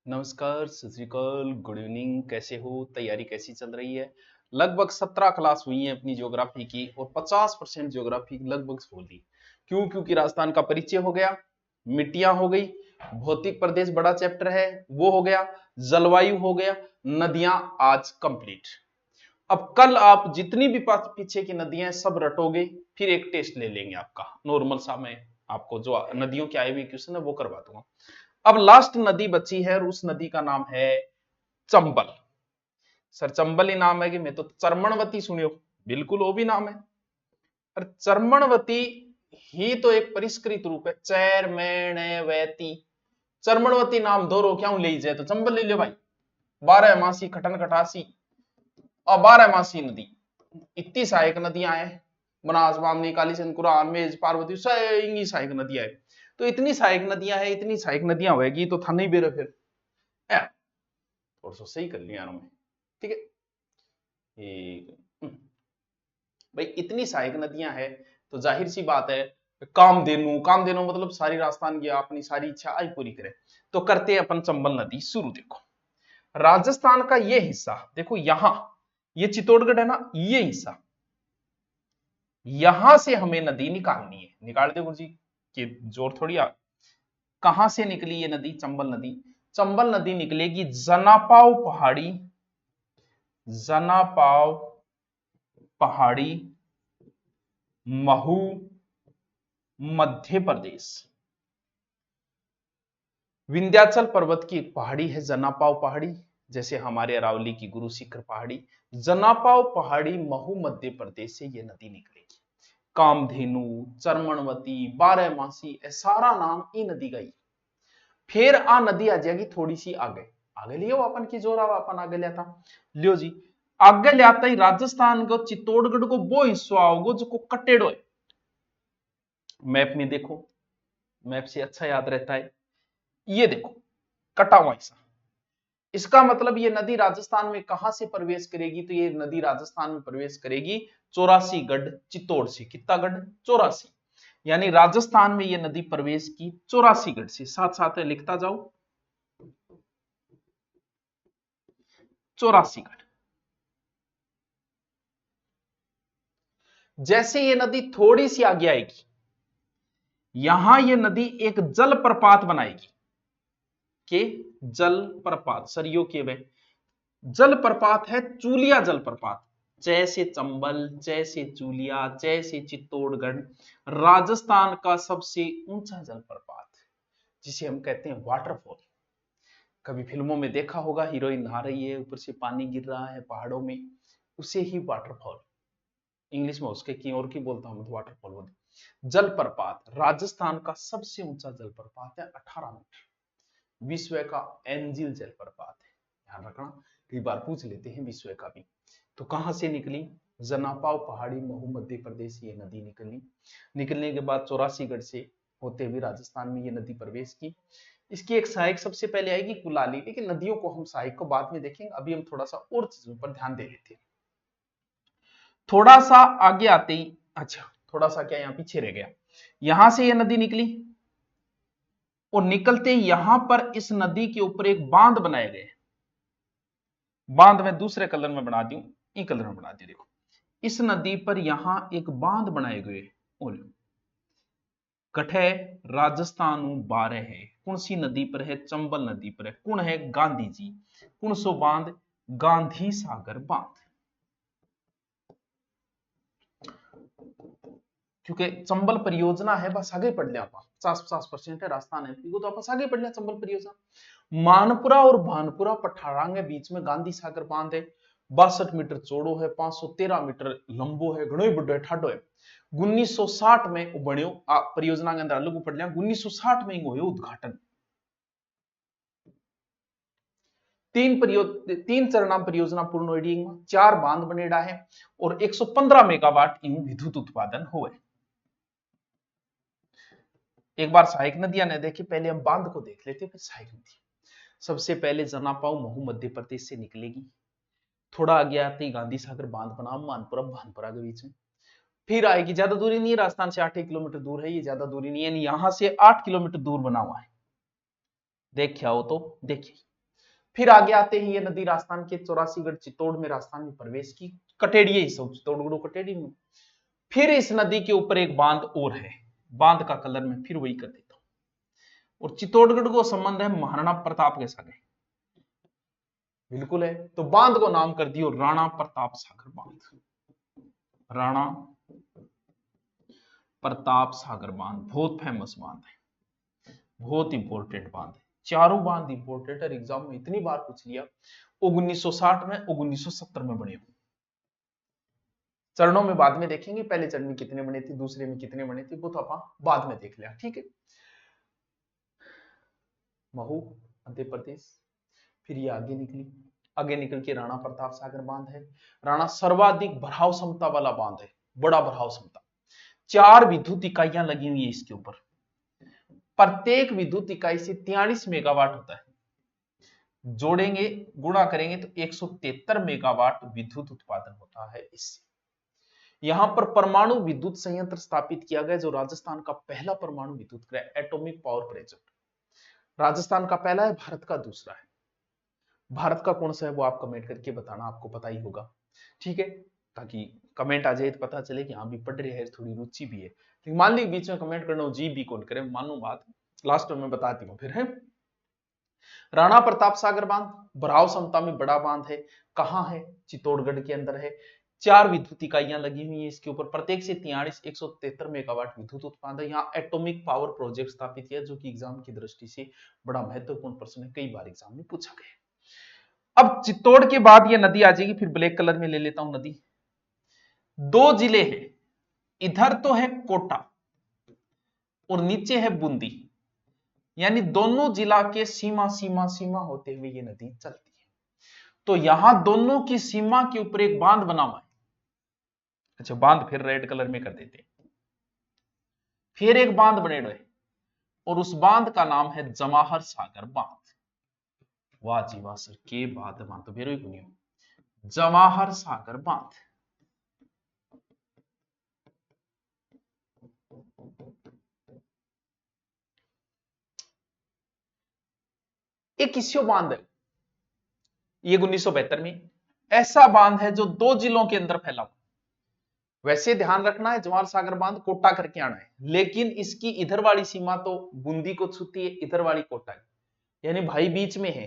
नमस्कार, सत श्री अकाल, गुड इवनिंग। कैसे हो? तैयारी कैसी चल रही है? लगभग 17 क्लास हुई है अपनी ज्योग्राफी की और 50% ज्योग्राफी लगभग छोड़ दी। क्यों? क्योंकि राजस्थान का परिचय हो गया, मिट्टियां हो गई, भौतिक प्रदेश बड़ा चैप्टर है वो हो गया, जलवायु हो गया, नदियां आज कंप्लीट। अब कल आप जितनी भी पीछे की नदियां हैं सब रटोगे, फिर एक टेस्ट ले लेंगे आपका नॉर्मल सा। मैं आपको जो नदियों के आए हुए क्वेश्चन है वो करवा दूंगा। अब लास्ट नदी बची है और उस नदी का नाम है चंबल। सर चंबल ही नाम है कि मैं तो चरमणवती सुनियो? बिल्कुल वो भी नाम है। पर चरमणवती ही तो एक परिष्कृत रूप है, चैरमैणवती। चरमणवती नाम दोरो क्यों ले जाए तो चंबल ले ले भाई। 12 मासी खटन खटासी और 12 मासी नदी। इतनी सहायक नदियां हैं, बनास बामनी कालीचंद कुरान मेज पार्वती सही सहायक नदियां है। तो इतनी सहायक नदियां हैं, इतनी सहायक नदियां होगी तो था नहीं बेरे फिर थोड़ा सा सही कर लिया मैं। ठीक है, भाई इतनी सहायक नदियां हैं तो जाहिर सी बात है कामधेनु। कामधेनु मतलब सारी राजस्थान की अपनी सारी इच्छा आई पूरी करे। तो करते हैं अपन चंबल नदी शुरू। देखो राजस्थान का ये हिस्सा, देखो यहां ये चित्तौड़गढ़ है ना, ये हिस्सा यहां से हमें नदी निकालनी है। निकाल दे गुरु जी कि जोर थोड़ी आ। कहां से निकली ये नदी? चंबल नदी। चंबल नदी निकलेगी जनापाव पहाड़ी, जनापाव पहाड़ी, महू, मध्य प्रदेश। विंध्याचल पर्वत की एक पहाड़ी है जनापाव पहाड़ी, जैसे हमारे अरावली की गुरु शिखर पहाड़ी। जनापाव पहाड़ी महू मध्य प्रदेश से ये नदी निकलेगी। कामधेनु, चरमणवती, 12 मासी, सारा नाम ई नदी का ही। फिर आ नदी आ जाएगी थोड़ी सी आगे। आगे लियो अपन की जोरा अपन आगे लिया था। लियो जी, आगे लियाता ही राजस्थान को चित्तौड़गढ़ को वो हिस्सा आओगे जो कटेड़ो है। मैप में देखो, मैप से अच्छा याद रहता है। ये देखो कटा हुआ हिस्सा, इसका मतलब ये नदी राजस्थान में कहां से प्रवेश करेगी? तो ये नदी राजस्थान में प्रवेश करेगी 84 गढ़ चित्तौड़ से। कितना गढ़? 84। यानी राजस्थान में ये नदी प्रवेश की 84 गढ़ से। साथ साथ लिखता जाओ 84 गढ़। जैसे ये नदी थोड़ी सी आगे आएगी, यहां ये नदी एक जल प्रपात बनाएगी। के जल प्रपात सरयू के वे जल प्रपात है, चूलिया जल प्रपात। जैसे चंबल, जैसे चूलिया, जैसे चित्तौड़गढ़, राजस्थान का सबसे ऊंचा जल प्रपात जिसे हम कहते हैं वाटरफॉल। कभी फिल्मों में देखा होगा, हीरोइन नहा रही है, ऊपर से पानी गिर रहा है पहाड़ों में, उसे ही वाटरफॉल इंग्लिश में उसके की और की बोलता हूं तो वाटरफॉल बोलते। जलप्रपात राजस्थान का सबसे ऊंचा जलप्रपात है, 18 मीटर। विश्व का एंजिल जलप्रपात है, ध्यान रखना, कई बार पूछ लेते हैं विश्व का भी। तो कहां से निकली? जनापाव पहाड़ी महू मध्य प्रदेश ये नदी निकली। निकलने के बाद 84 गढ़ से होते हुए राजस्थान में ये नदी प्रवेश की। इसकी एक सहायक सबसे पहले आएगी कुलाली, लेकिन नदियों को हम सहायक को बाद में देखेंगे, अभी हम थोड़ा सा और चीजों पर ध्यान दे लेते हैं। थोड़ा सा आगे आते ही, अच्छा थोड़ा सा क्या यहां पीछे रह गया, यहां से ये नदी निकली और निकलते ही यहां पर इस नदी के ऊपर एक बांध बनाए गए। बांध में दूसरे कलर में बना दूं, ई कलर में बना दी। देखो इस नदी पर यहां एक बांध बनाए गए। कठे राजस्थान 12 है, कौन सी नदी पर है? चंबल नदी पर है। कौन है? गांधी जी। कौन सो बांध? गांधी सागर बांध। क्योंकि चंबल परियोजना है, बस आगे पढ़ लिया 50-50% है राजस्थान है तो आप आगे पढ़ लिया चंबल परियोजना। मानपुरा और भानपुरा पठारांग के बीच में गांधी सागर बांध है। 62 मीटर चौड़ो है, 513 मीटर लंबो है, घणो ही बड़ो है, ठाडो है। 1960 में बण्यो परियोजना के अंदर अलग पढ़ लिया। 1960 में हो उद्घाटन। तीन चरणा परियोजना पूर्ण हुई, 4 बांध बनेड़ा है और 115 मेगावाट इन विद्युत उत्पादन हुए। एक बार सहायक नदियां ने देखी, पहले हम बांध को देख लेते फिर सहायक नदी। सबसे पहले जनापाव महू मध्य प्रदेश से निकलेगी, थोड़ा आगे आते ही गांधी सागर बांध बना मानपुरा भानपुरा के बीच में। फिर आएगी, ज्यादा दूरी नहीं है, राजस्थान से 8 किलोमीटर दूर है, ये ज्यादा दूरी नहीं है, यहां से 8 किलोमीटर दूर बना हुआ है। देखिए हो तो देखिए, फिर आगे आते ही ये नदी राजस्थान के 84गढ़ चित्तौड़ में राजस्थान में प्रवेश की, कटेड़ी ही सब चित्तौड़गढ़ कटेड़ी में। फिर इस नदी के ऊपर एक बांध और है, बांध का कलर मैं फिर वही कर देता हूं। और चित्तौड़गढ़ को संबंध है महाराणा प्रताप के साथ, बिल्कुल है, तो बांध को नाम कर दियो राणा प्रताप सागर बांध। राणा प्रताप सागर बांध बहुत फेमस बांध है, बहुत इंपॉर्टेंट बांध है। चारों बांध इंपॉर्टेंट है, एग्जाम में इतनी बार पूछ लिया। 1960 में 1970 में बने, चरणों में बाद में देखेंगे, पहले चरण में कितने बने थे, दूसरे में कितने बने थे, वो तो अपन बाद में देख लिया, ठीक है। महू मध्य प्रदेश, फिर ये आगे निकली, आगे निकल के राणा प्रताप सागर बांध है। राणा सर्वाधिक भराव क्षमता वाला बांध है, बड़ा भराव क्षमता, 4 विद्युत इकाइयां लगी हुई है इसके ऊपर, प्रत्येक विद्युत इकाई से 43 मेगावाट होता है, जोड़ेंगे गुणा करेंगे तो 173 मेगावाट विद्युत उत्पादन होता है इससे। यहां पर परमाणु विद्युत संयंत्र स्थापित किया गया, जो राजस्थान का पहला परमाणु विद्युत गृह, एटॉमिक पावर प्रोजेक्ट राजस्थान का पहला है, भारत का दूसरा है। भारत का कौन सा है वो आप कमेंट करके बताना, आपको पता ही होगा, ठीक है, ताकि कमेंट आ जाए तो पता चले कि हाँ भी पढ़ रहे हैं, थोड़ी रुचि भी है। लेकिन मान ली बीच में कमेंट करना जी भी कौन करे, मानो बात लास्ट में मैं बताती हूँ फिर है। राणा प्रताप सागर बांध भराव क्षमता में बड़ा बांध है, कहां है, चित्तौड़गढ़ के अंदर है। 4 विद्युत इकाइयां लगी हुई है इसके ऊपर, प्रत्येक से 173 मेगावाट विद्युत उत्पादन है। यहाँ एटॉमिक पावर प्रोजेक्ट स्थापित किया, जो कि एग्जाम की दृष्टि से बड़ा महत्वपूर्ण प्रश्न है, कई बार एग्जाम में पूछा गया। अब चित्तौड़ के बाद ये नदी आ जाएगी, फिर ब्लैक कलर में ले लेता हूं नदी। 2 जिले हैं, इधर तो है कोटा और नीचे है बूंदी, यानी दोनों जिला के सीमा सीमा सीमा होते हुए ये नदी चलती है। तो यहां दोनों की सीमा के ऊपर एक बांध बना हुआ है। अच्छा, बांध फिर रेड कलर में कर देते हैं, फिर एक बांध बने हुए और उस बांध का नाम है जवाहर सागर बांध। वाह जी वाह सर, के बात है, बांध तो फिर भी जवाहर सागर बांध। एक किस्यो बांध है, ये 1972 में ऐसा बांध है जो 2 जिलों के अंदर फैला हुआ। वैसे ध्यान रखना है, जवाहर सागर बांध कोटा करके आना है, लेकिन इसकी इधर वाली सीमा तो बूंदी को छूती है, इधर वाली कोटा है, यानी भाई बीच में है,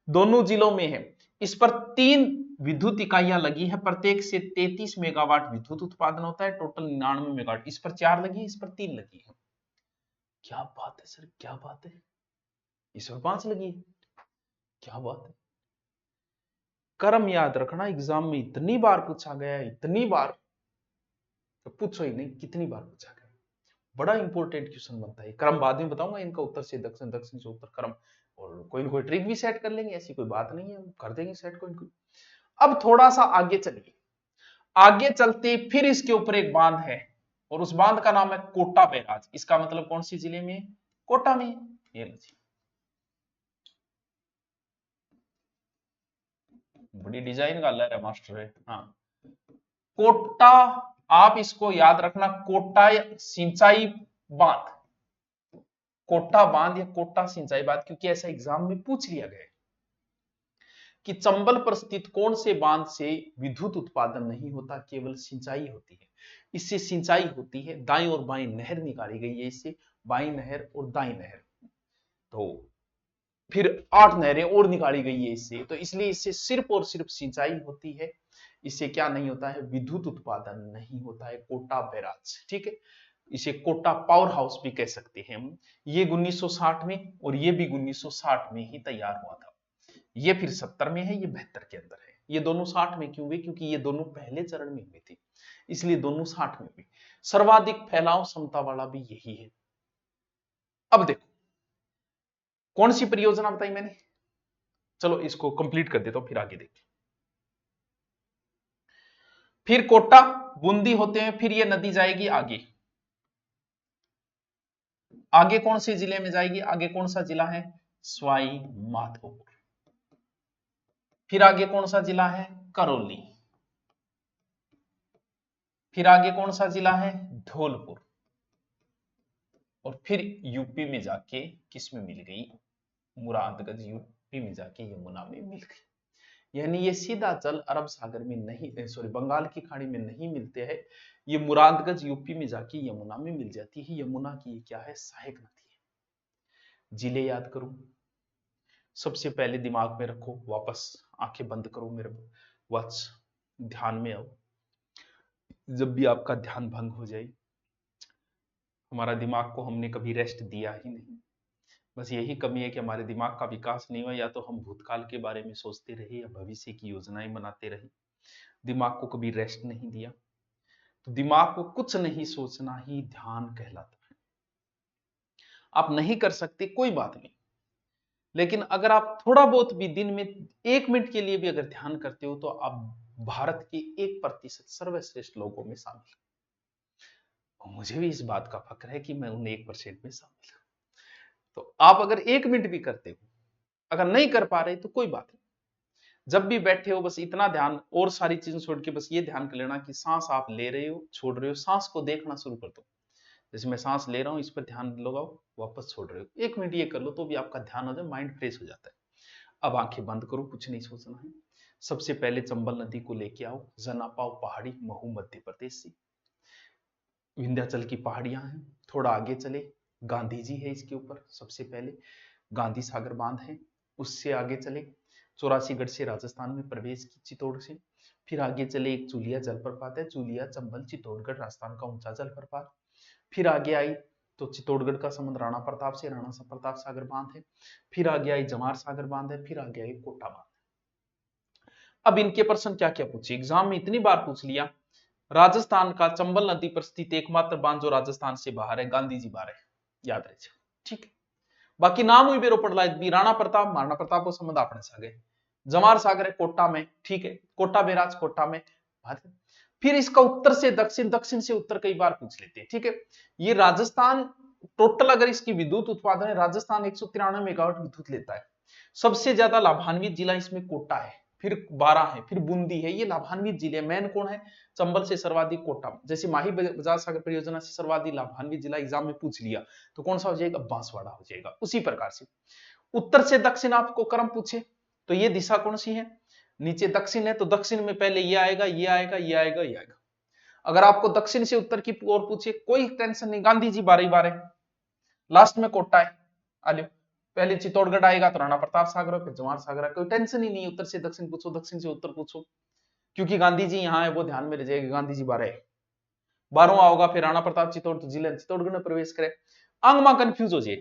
दोनों जिलों में है। इस पर 3 विद्युत इकाइयां लगी है, प्रत्येक से 33 मेगावाट विद्युत उत्पादन होता है, टोटल 99 मेगावाट। इस पर 4 लगी, इस पर 3 लगी है। क्या बात है सर, क्या बात है, इस पर 5 लगी है, क्या बात है। क्रम याद रखना, एग्जाम में इतनी बार पूछा गया है, इतनी बार तो पूछो ही नहीं, कितनी बार पूछा गया, बड़ा इंपॉर्टेंट क्वेश्चन बनता है। क्रम बाद में बताऊंगा, इनका उत्तर से दक्षिण, दक्षिण से उत्तर क्रम, और कोई ना कोई ट्रिक भी सेट कर लेंगे, ऐसी कोई बात नहीं है, कर देंगे सेट कोई ना कोई। अब थोड़ा सा आगे चलिए, आगे चलते फिर इसके ऊपर एक बांध है, और उस बांध का नाम है कोटा बैराज। इसका मतलब कौन सी जिले में, कोटा में। ये लीजिए, बड़ी डिजाइन का लहर है मास्टर है, हाँ कोटा, आप इसको याद रखना, कोटा सिंचाई बांध, कोटा बांध या कोटा सिंचाई बांध, क्योंकि ऐसा एग्जाम में पूछ लिया गया कि चंबल पर स्थित कौन से बांध से विद्युत उत्पादन नहीं होता, केवल सिंचाई होती है। इससे सिंचाई होती है, दाईं और बाईं नहर निकाली गई है इससे, बाईं नहर और दाईं नहर, तो फिर 8 नहरें और निकाली गई है इससे, तो इसलिए इससे सिर्फ और सिर्फ सिंचाई होती है, इससे क्या नहीं होता है, विद्युत उत्पादन नहीं होता है। कोटा बैराज, ठीक है, इसे कोटा पावर हाउस भी कह सकते हैं हम। ये 1960 में और ये भी 1960 में ही तैयार हुआ था। ये फिर 70 में है, ये 72 के अंदर है। ये दोनों 60 में क्यों हुए, क्योंकि ये दोनों पहले चरण में हुई थी, इसलिए दोनों 60 में हुई। सर्वाधिक फैलाव क्षमता वाला भी यही है। अब देखो कौन सी परियोजना बताई मैंने, चलो इसको कंप्लीट कर देता हूं, फिर आगे देखते। फिर कोटा बूंदी होते हैं, फिर ये नदी जाएगी आगे, आगे कौन से जिले में जाएगी, आगे कौन सा जिला है, सवाई माधोपुर। फिर आगे कौन सा जिला है, करौली। फिर आगे कौन सा जिला है, धौलपुर। और फिर यूपी में जाके किस में मिल गई, मुरादगंज यूपी में जाके यमुना में मिल गई। यानी ये सीधा जल अरब सागर में नहीं, सॉरी बंगाल की खाड़ी में नहीं मिलते हैं, ये मुरादगंज यूपी में जाके यमुना में मिल जाती है। यमुना की क्या है, सहायक नदी है। जिले याद करो, सबसे पहले दिमाग में रखो, वापस आंखें बंद करो मेरे वत्स, ध्यान में आओ। जब भी आपका ध्यान भंग हो जाए, हमारा दिमाग को हमने कभी रेस्ट दिया ही नहीं, बस यही कमी है कि हमारे दिमाग का विकास नहीं हुआ, या तो हम भूतकाल के बारे में सोचते रहे या भविष्य की योजनाएं बनाते रहे, दिमाग को कभी रेस्ट नहीं दिया। तो दिमाग को कुछ नहीं सोचना ही ध्यान कहलाता है। आप नहीं कर सकते कोई बात नहीं, लेकिन अगर आप थोड़ा बहुत भी दिन में 1 मिनट के लिए भी अगर ध्यान करते हो, तो आप भारत के 1% सर्वश्रेष्ठ लोगों में शामिल। मुझे भी इस बात का फक्र है कि मैं उन 1% में शामिल हूं। तो आप अगर 1 मिनट भी करते हो, अगर नहीं कर पा रहे तो कोई बात नहीं, जब भी बैठे हो बस इतना ध्यान और सारी चीजें छोड़ के बस ये ध्यान कर लेना कि सांस आप ले रहे हो, छोड़ रहे हो, सांस को देखना शुरू कर दो। जैसे मैं सांस ले रहा हूं, इस पर ध्यान लगाओ, वापस छोड़ रहे हो, 1 मिनट ये कर लो तो भी आपका ध्यान हो जाए, माइंड फ्रेश हो जाता है। अब आंखें बंद करो, कुछ नहीं सोचना है। सबसे पहले चंबल नदी को लेके आओ, जनापाव पहाड़ी, महू मध्य प्रदेश से, विंध्याचल की पहाड़ियां हैं। थोड़ा आगे चले, गांधी जी है इसके ऊपर, सबसे पहले गांधी सागर बांध है। उससे आगे चले, 84 से राजस्थान में प्रवेश की चित्तौड़ से। फिर आगे चले, एक चूलिया जलप्रपात है, चूलिया चंबल चित्तौड़गढ़ राजस्थान का ऊंचा जलप्रपात। फिर आगे आई तो चित्तौड़गढ़ का समुद्र राणा प्रताप से, राणा प्रताप सागर बांध है। फिर आगे आई जमार सागर बांध है। फिर आगे आई कोटा बांध। अब इनके प्रश्न क्या क्या पूछे, एग्जाम में इतनी बार पूछ लिया। राजस्थान का चंबल नदी पर स्थित एकमात्र बांध जो राजस्थान से बाहर है, गांधी जी बार है, याद रहे। ठीक है, बाकी नाम हुई बेरो पड़ भी राणा प्रताप, महाराणा प्रताप को संबंध आपने सागे, जमार सागर है कोटा में, ठीक है, कोटा बैराज कोटा में। फिर इसका उत्तर से दक्षिण, दक्षिण से उत्तर कई बार पूछ लेते हैं, ठीक है। ये राजस्थान टोटल अगर इसकी विद्युत उत्पादन है, राजस्थान 193 मेगावाट विद्युत लेता है। सबसे ज्यादा लाभान्वित जिला इसमें कोटा है, फिर 12 है, फिर बूंदी है, ये लाभान्वित जिले। मैन कौन है, चंबल से सर्वाधिक कोटा। जैसे माही बजाज सागर परियोजना से सर्वाधिक लाभान्वित जिला एग्जाम में पूछ लिया तो कौन सा हो जाएगा, बांसवाड़ा हो जाएगा। उसी प्रकार से उत्तर से दक्षिण आपको क्रम पूछे तो ये दिशा कौन सी है, नीचे दक्षिण है तो दक्षिण में पहले ये आएगा, ये आएगा, ये आएगा, ये आएगा। अगर आपको दक्षिण से उत्तर की ओर पूछे, कोई टेंशन नहीं, गांधी जी बारे बारे, लास्ट में कोटा है, आलियो। पहले चित्तौड़गढ़ आएगा तो राणा प्रताप सागर, फिर जवाहर सागर, कोई टेंशन ही नहीं, उत्तर से दक्षिण पूछो, दक्षिण से उत्तर पूछो, क्योंकि गांधी जी यहाँ है, वो ध्यान में रह जाएगा। गांधी जी 12वां होगा, फिर राणा प्रताप चित्तौड़ तो जिले चित्तौड़गढ़ में प्रवेश करे। अंग में कंफ्यूज हो जाए,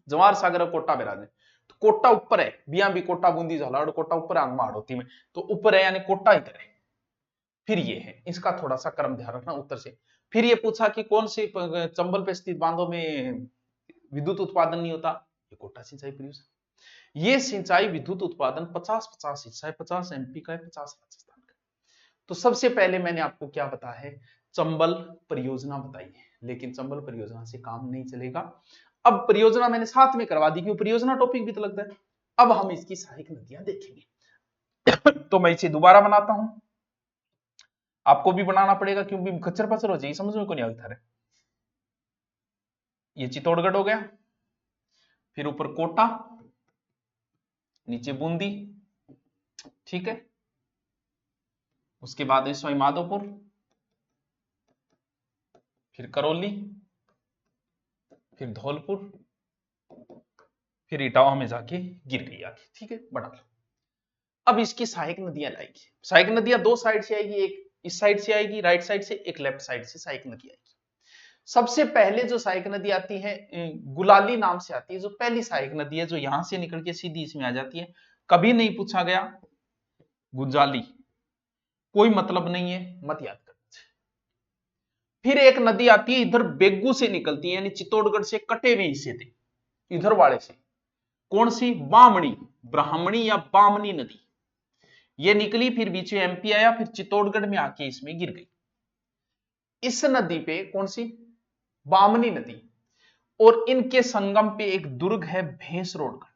जवाहर सागर कोटा बिराजे, तो कोटा ऊपर है, बिया भी कोटा, बूंदी झालावाड़ कोटा ऊपर है, अंग में हाड़ौती में, तो ऊपर है यानी कोटा इधर है। फिर ये है, इसका थोड़ा सा क्रम ध्यान रखना उत्तर से। फिर ये पूछा कि कौन सी चंबल पे स्थित बांधों में विद्युत उत्पादन नहीं होता, ये कोटा सिंचाई परियोजना। ये सिंचाई विद्युत उत्पादन 50-50 हिस्सा है, 50 एमपी का है, 50 राजस्थान का। तो सबसे पहले मैंने आपको क्या बताया है, चंबल परियोजना बताई है, लेकिन चंबल परियोजना से काम नहीं चलेगा। अब परियोजना मैंने साथ में करवा दी, क्यों, परियोजना टॉपिक भी तो लगता है। अब हम इसकी सहायक नदियां देखेंगे। तो मैं इसे दोबारा बनाता हूं, आपको भी बनाना पड़ेगा क्योंकि खच्चर पचर हो जाएगी, समझ में को नहीं आता है। ये चित्तौड़गढ़ हो गया, फिर ऊपर कोटा, नीचे बूंदी, ठीक है, उसके बाद है सवाई माधोपुर, फिर करौली, फिर धौलपुर, फिर इटावा में जाके गिर गई आगे, ठीक है, बना लो। अब इसकी सहायक नदियां लाएगी, सहायक नदियां दो साइड से आएगी, एक इस साइड से आएगी राइट साइड से, एक लेफ्ट साइड से सहायक नदी आएगी। सबसे पहले जो सहायक नदी आती है, गुलाली नाम से आती है, जो पहली सहायक नदी है, जो यहां से निकल के सीधी इसमें आ जाती है। कभी नहीं पूछा गया गुजाली, कोई मतलब नहीं है, मत याद कर। फिर एक नदी आती है इधर बेगू से निकलती है, यानी चित्तौड़गढ़ से कटे हुए हिस्से थे, इधर वाले से, कौन सी, बामणी, ब्राह्मणी या बामनी नदी, ये निकली, फिर बीच में एमपी आया, फिर चित्तौड़गढ़ में आके इसमें गिर गई। इस नदी पे कौन सी, बामनी नदी, और इनके संगम पे एक दुर्ग है भैंसरोडगढ़।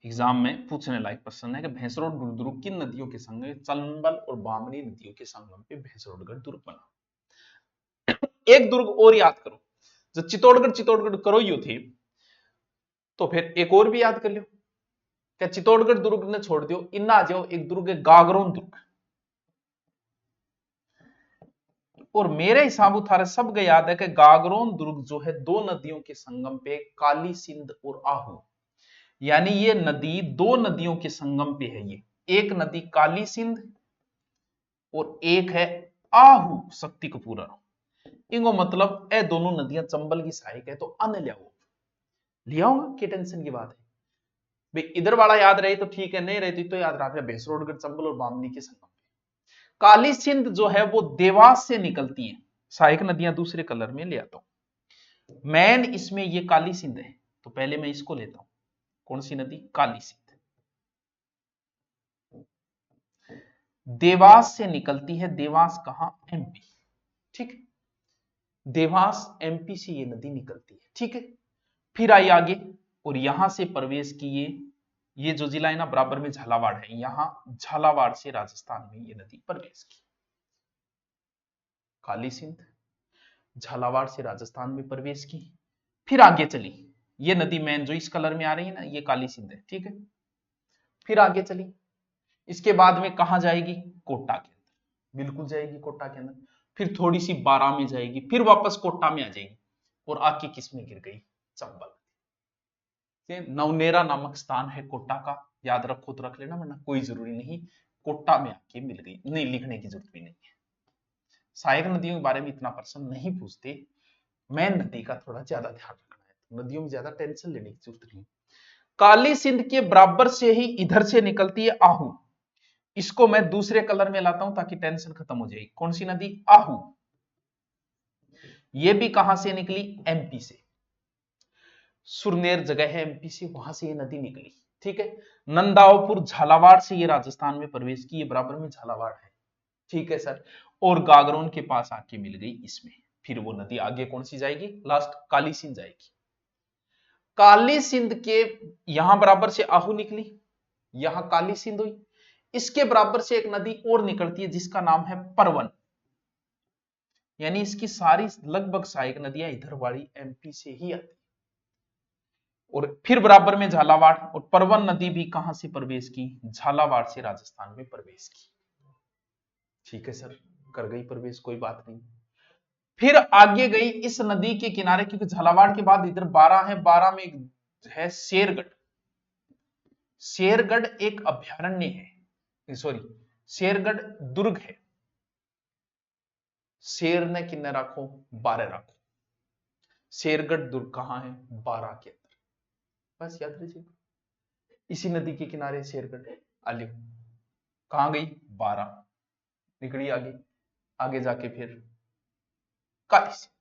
एग्जाम में पूछने लायक प्रश्न है कि भैंसरोड दुर्ग किन नदियों के संगम, चंबल और बामनी नदियों के संगम पे भैंसरोडगढ़ दुर्ग बना। एक दुर्ग और याद करो, जो चित्तौड़गढ़ चित्तौड़गढ़ करो यू थे, तो फिर एक और भी याद कर लो, क्या चित्तौड़गढ़ दुर्ग ने छोड़ दियो, इन्ना आ जाओ एक दुर्ग है गागरोन दुर्ग। और मेरे हिसाब थारे सबको याद है कि गागरोन दुर्ग जो है दो नदियों के संगम पे, काली सिंध और आहू, यानी ये नदी दो नदियों के संगम पे है। ये एक नदी काली सिंध और एक है आहू शक्ति कपूरा। इनको मतलब ए दोनों नदियां चंबल की सहायक है, तो अन्य लिया होगा, क्या टेंशन की बात है भाई। इधर वाला याद रहे तो ठीक है, नहीं रहती तो याद रहा भैंसरोडगढ़ चंबल और बामनी के संगम पे। काली सिंध जो है वो देवास से निकलती है। सहायक नदियां दूसरे कलर में ले आता हूं। मैन इसमें ये काली सिंध है, तो पहले मैं इसको लेता हूं। कौन सी नदी? काली सिंध। देवास से निकलती है। देवास कहां? एमपी। ठीक है, देवास एमपी से ये नदी निकलती है। ठीक है, फिर आई आगे और यहां से प्रवेश किए। ये जो जिला है ना बराबर में झालावाड़ है, यहां झालावाड़ से राजस्थान में ये नदी प्रवेश की। काली सिंध झालावाड़ से राजस्थान में प्रवेश की, फिर आगे चली। ये नदी मैन जो इस कलर में आ रही है ना, ये काली सिंध है। ठीक है, फिर आगे चली। इसके बाद में कहां जाएगी? कोटा के अंदर, बिल्कुल जाएगी कोटा के अंदर। फिर थोड़ी सी बारां में जाएगी, फिर वापस कोटा में आ जाएगी और आके किस में गिर गई? चंबल। नवनेरा नामक स्थान है कोटा का, याद रखो तो रख लेना, वरना कोई जरूरी नहीं। कोटा में आके मिल गई, नहीं लिखने की जरूरत भी नहीं है। सहायक नदियों के बारे में इतना प्रश्न नहीं पूछते, मैन नदी का थोड़ा ज्यादा ध्यान रखना है, तो नदियों में ज्यादा टेंशन लेने की जरूरत नहीं। काली सिंध के बराबर से ही इधर से निकलती है आहू। इसको मैं दूसरे कलर में लाता हूं ताकि टेंशन खत्म हो जाएगी। कौन सी नदी? आहू। ये भी कहां से निकली? एमपी से। सुरनेर जगह है एमपी से, वहां से ये नदी निकली। ठीक है, नंदावपुर झालावाड़ से ये राजस्थान में प्रवेश की, ये बराबर में झालावाड़ है। ठीक है सर, और गागरोन के पास आके मिल गई इसमें। फिर वो नदी आगे कौन सी जाएगी? लास्ट काली सिंध जाएगी। काली सिंध के यहां बराबर से आहू निकली, यहां काली सिंध हुई। इसके बराबर से एक नदी और निकलती है जिसका नाम है परवन। यानी इसकी सारी लगभग सहायक नदियां इधर वाली एमपी से ही आती। और फिर बराबर में झालावाड़, और परवन नदी भी कहां से प्रवेश की? झालावाड़ से राजस्थान में प्रवेश की। ठीक है सर, कर गई प्रवेश, कोई बात नहीं। फिर आगे गई इस नदी के किनारे, क्योंकि झालावाड़ के बाद इधर 12 है, 12 में एक है शेरगढ़। शेरगढ़ एक अभ्यारण्य है, सॉरी शेरगढ़ दुर्ग है। शेर ने किन्ने रखो? 12 रखो। शेरगढ़ दुर्ग कहां है? 12 के अंदर। बस याद रखिए, इसी नदी के किनारे शेरगढ़ है। आलियो कहां गई? 12 निकली आगे, आगे जाके फिर काली सिंध।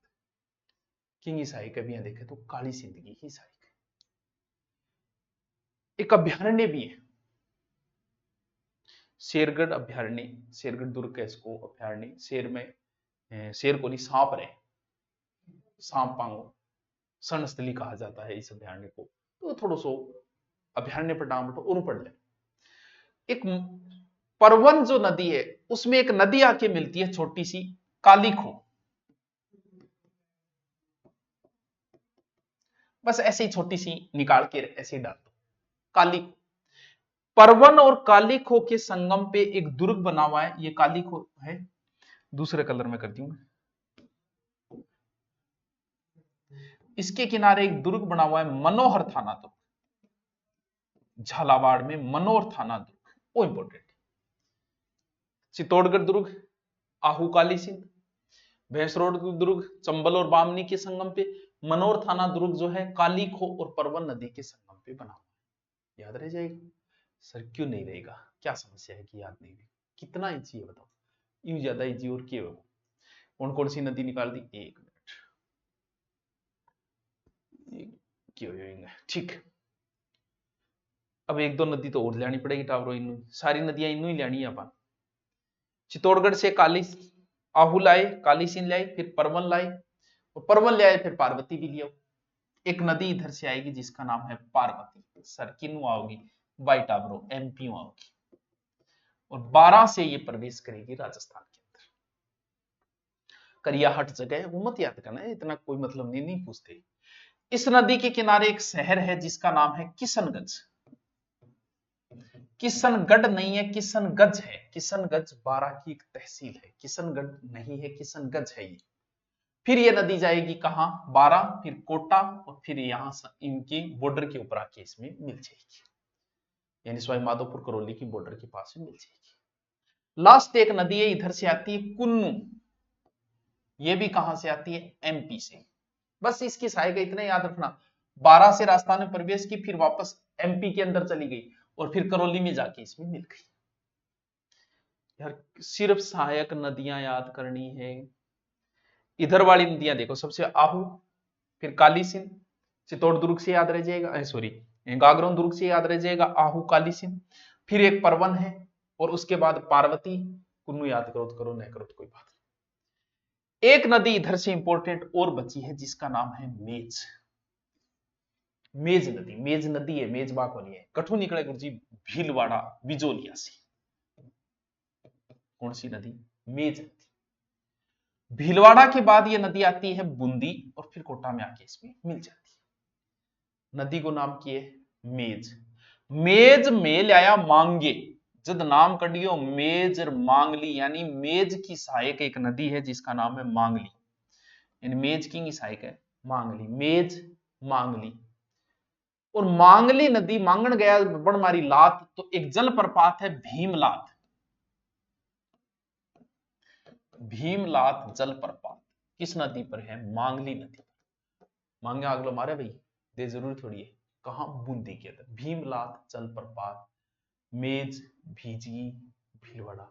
किंग सहायक अभी देखे तो काली सिंध की ही सहायक है। एक अभ्यारण्य भी है शेरगढ़ अभ्यारण्य, शेरगढ़ दुर्ग का इसको अभ्यारण्य। शेर में शेर को नहीं, सांप रहे, सांप पांगो सनस्थली कहा जाता है इस अभ्यारण्य को। तो थोड़ा सो अभ्यारण्य पर डाम बटो और पढ़ ले। एक परवन जो नदी है उसमें एक नदी आके मिलती है छोटी सी, काली खो। बस ऐसे ही छोटी सी निकाल के ऐसे ही डाल दो, काली खो। परवन और काली खो के संगम पे एक दुर्ग बना हुआ है, ये काली खो है। दूसरे कलर में करती हूं मैं। इसके किनारे एक दुर्ग बना हुआ है, मनोहर थाना दुर्ग। झालावाड़ में मनोहर थाना दुर्ग, वो इंपॉर्टेंट। चित्तौड़गढ़ दुर्ग, आहू काली सिंध, भैंसरोड दुर्ग चंबल और बामनी के संगम पे, मनोहर थाना दुर्ग जो है काली खो और परवन नदी के संगम पे बना हुआ। याद रह जाएगा सर? क्यों नहीं रहेगा? क्या समस्या है कि याद नहीं रहेगा? कितना इजी है बताओ, यूं ज्यादा इजी और क्या? कौन कौन सी नदी निकाल दी? एक मिनट, ठीक। अब एक दो नदी तो और लानी पड़ेगी टावरो, इनू सारी नदियां इनू ही लानी है अपन। चित्तौड़गढ़ से काली आहू लाए, काली सिंध लाए, फिर परवन लाए, और परवन ले आए, फिर पार्वती भी लिया। एक नदी इधर से आएगी जिसका नाम है पार्वती। सर किन्नू आओगी? वाइट टावरो एमपी आओगी, और 12 से ये प्रवेश करेगी राजस्थान के अंदर। करियाहट जगह है, वो मत याद करना है, इतना कोई मतलब नहीं पूछते। इस नदी के किनारे एक शहर है जिसका नाम है किशनगंज। किशनगढ़ नहीं है, किशनगंज है। किशनगंज बारां की एक तहसील है, किशनगढ़ नहीं है, किशनगंज है ये। फिर ये नदी जाएगी कहां, बारां, फिर कोटा, और फिर यहां इनकी बॉर्डर के ऊपर आके इसमें मिल जाएगी, यानी सवाई माधोपुर करौली की बॉर्डर के पास में मिल जाएगी। लास्ट एक नदी है, इधर से आती है कुन्नू। ये भी कहां से आती है, एमपी से। बस इसकी सहायता इतना याद रखना, 12 से राजस्थान में प्रवेश की, फिर वापस एमपी के अंदर चली गई, और फिर करौली में जाके इसमें मिल गई। यार सिर्फ सहायक नदियां याद करनी है। इधर वाली नदियां देखो, सबसे आहू, फिर काली सिंध, चित्तौड़ दुर्ग से याद रह जाएगा, सॉरी गागरोन दुर्ग से याद रह जाएगा, आहू काली सिंध, फिर एक परवन है, और उसके बाद पार्वती। कुन्नू याद करो तो करो, नहीं करो तो कोई बात नहीं। एक नदी इधर से इंपॉर्टेंट और बची है जिसका नाम है मेज। मेज नदी, मेज नदी है, मेज बाग वाली है, कठू निकले गुरुजी भीलवाड़ा बिजोलिया से। कौन सी नदी, मेज नदी। भीलवाड़ा के बाद ये नदी आती है बूंदी, और फिर कोटा में आके इसमें मिल जाती है। नदी को नाम किए मेज। मेज में लाया मांगे, जद नाम कडियो मेज मांगली, यानी मेज की सहायक एक नदी है जिसका नाम है मांगली, यानी मेज की सहायक है मांगली, मेज मांगली। और मांगली नदी मांगण गया बड़ मारी लात, तो एक जल प्रपात है भीमलात। भीमलात जल प्रपात किस नदी पर है, मांगली नदी पर। मांगे आगलो मारे भाई, दे जरूरी थोड़ी है, कहां, बूंदी के अंदर। भीमलात जल प्रपात, मेज भीजगी भीलवाड़ा,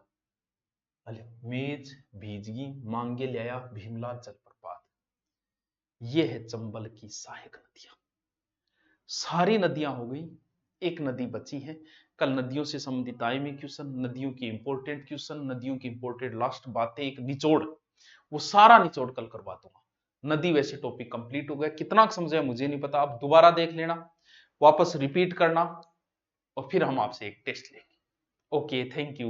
मेज भीजगी मांगे लिया भीमलात जल प्रपात। यह है चंबल की सहायक नदियां। सारी नदियां हो गई, एक नदी बची है। कल नदियों से संबंधित आए में क्वेश्चन, नदियों की इंपॉर्टेंट क्वेश्चन, नदियों की इंपॉर्टेंट लास्ट बातें, एक निचोड़, वो सारा निचोड़ कल करवा दूंगा। नदी वैसे टॉपिक कंप्लीट हो गया, कितना समझे मुझे नहीं पता, आप दोबारा देख लेना, वापस रिपीट करना, और फिर हम आपसे एक टेस्ट लेंगे। Okay, thank you.